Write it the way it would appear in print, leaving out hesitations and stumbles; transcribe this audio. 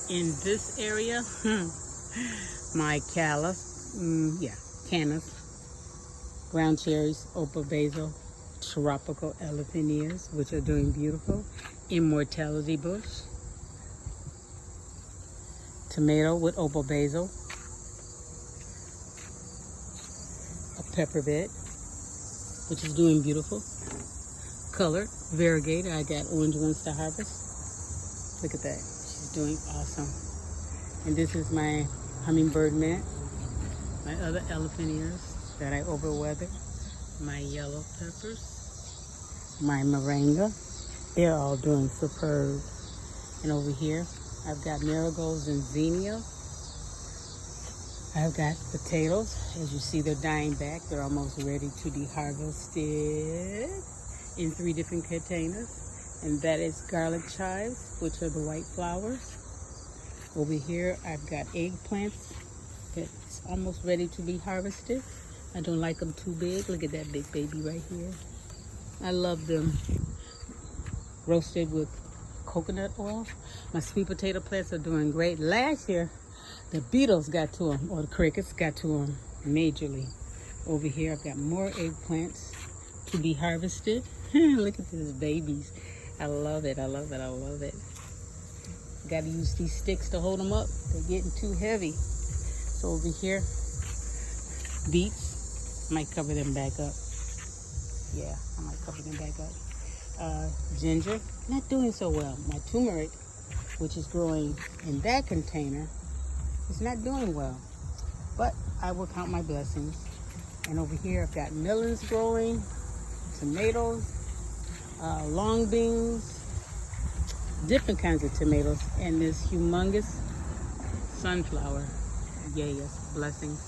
In this area, my cannas, ground cherries, opal basil, tropical jalapenios, which are doing beautiful, immortality bush, tomato with opal basil, a pepper bed, which is doing beautiful, colored, variegated. I got orange ones to harvest. Look at that, she's doing awesome. And this is my hummingbird mint, my other jalapenios that I overweathered, my yellow peppers, my moringa. They're all doing superb. And over here, I've got marigolds and zinnia. I've got potatoes. As you see, they're dying back. They're almost ready to be harvested in 3 different containers. And that is garlic chives, which are the white flowers. Over here, I've got eggplants that's almost ready to be harvested. I don't like them too big. Look at that big baby right here. I love them roasted with coconut oil. My sweet potato plants are doing great. Last year, the beetles got to them, or the crickets got to them majorly. Over here, I've got more eggplants to be harvested. Look at these babies. I love it, I love it, I love it. Got to use these sticks to hold them up. They're getting too heavy. So over here, beets, might cover them back up. Yeah, I might cover them back up. Ginger, not doing so well. My turmeric, which is growing in that container, is not doing well. But I will count my blessings. And over here, I've got melons growing, tomatoes, long beans, different kinds of tomatoes, and this humongous sunflower. Yeah, yes, blessings.